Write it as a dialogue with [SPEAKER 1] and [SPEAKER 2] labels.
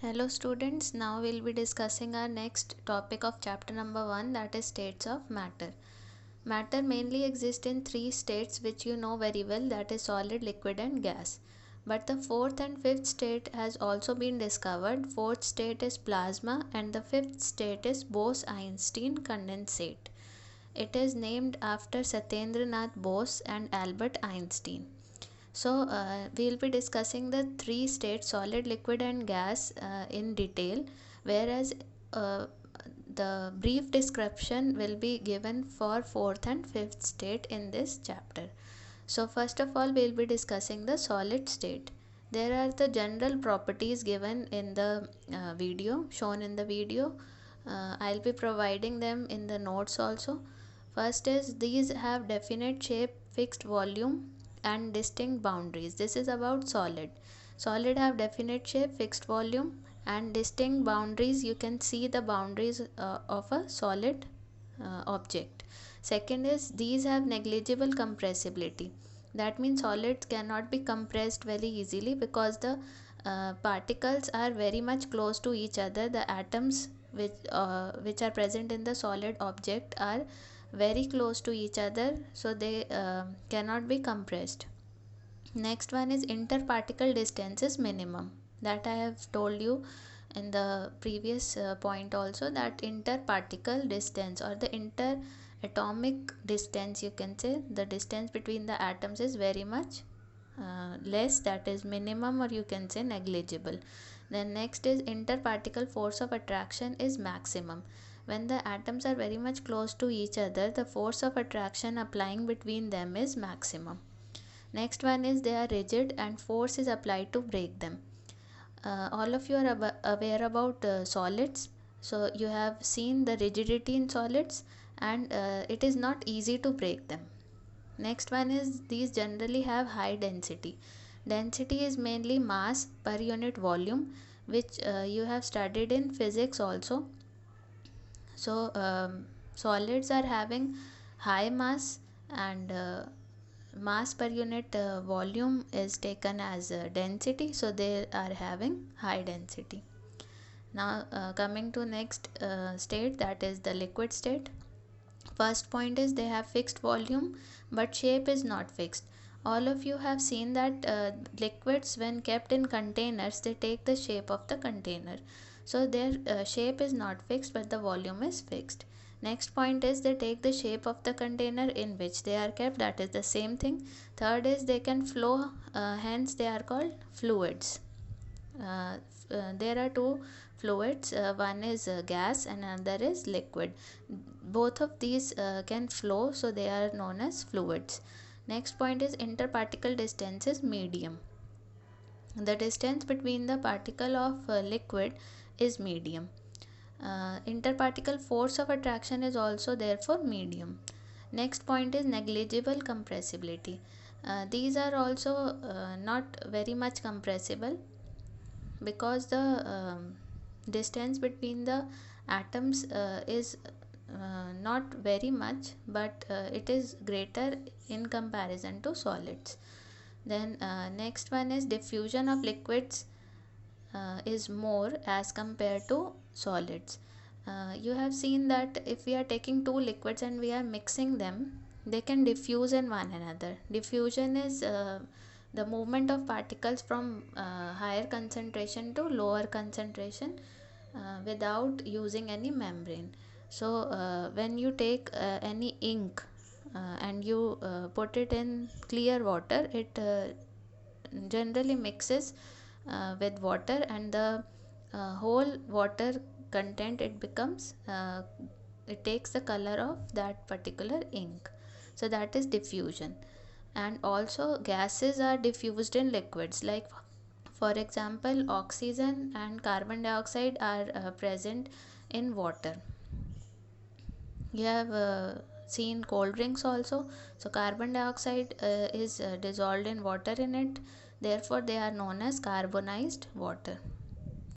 [SPEAKER 1] Hello students, now we'll be discussing our next topic of chapter number 1, that is states of matter. Matter mainly exists in three states which you know very well, that is solid, liquid and gas. But the fourth and fifth state has also been discovered. Fourth state is plasma and the fifth state is Bose-Einstein condensate. It is named after Satyendranath Bose and Albert Einstein. So, we'll be discussing the three states solid, liquid, and gas in detail, whereas uh, the brief description will be given for fourth and fifth state in this chapter. So, first of all, we'll be discussing the solid state. There are the general properties given in the video, shown in the video. I'll be providing them in the notes also. First is these have definite shape, fixed volume, and distinct boundaries. This is about solid. Solid have definite shape, fixed volume, and distinct boundaries. You can see the boundaries of a solid object. Second is these have negligible compressibility. That means solids cannot be compressed very easily because the particles are very much close to each other. The atoms which are present in the solid object are very close to each other, so they cannot be compressed. Next one is interparticle distance is minimum. That I have told you in the previous point also, that interparticle distance or the interatomic distance, you can say the distance between the atoms is very much less, that is minimum, or you can say negligible. Then next is interparticle force of attraction is maximum. When the atoms are very much close to each other, the force of attraction applying between them is maximum. Next one is they are rigid and force is applied to break them. All of you are aware about solids, so you have seen the rigidity in solids, and it is not easy to break them. Next one is these generally have high density. Density is mainly mass per unit volume, which you have studied in physics also. So solids are having high mass, and mass per unit volume is taken as density, so they are having high density. Now coming to next state, that is the liquid state. First point is they have fixed volume but shape is not fixed. All of you have seen that liquids when kept in containers, they take the shape of the container, so their shape is not fixed but the volume is fixed. Next point is they take the shape of the container in which they are kept, that is the same thing. Third is they can flow, hence they are called fluids. There are two fluids, one is gas and another is liquid. Both of these can flow, so they are known as fluids. Next point is interparticle distance is medium. The distance between the particle of liquid is medium. Interparticle force of attraction is also therefore medium. Next point is negligible compressibility. These are also not very much compressible, because the distance between the atoms is not very much, but it is greater in comparison to solids. Then next one is diffusion of liquids is more as compared to solids. You have seen that if we are taking two liquids and we are mixing them, they can diffuse in one another. Diffusion is the movement of particles from higher concentration to lower concentration without using any membrane. So when you take any ink and you put it in clear water, it generally mixes with water, and the whole water content, it becomes it takes the color of that particular ink. So that is diffusion. And also gases are diffused in liquids, like for example oxygen and carbon dioxide are present in water. You have seen cold drinks also, so carbon dioxide is dissolved in water in it, therefore they are known as carbonized water.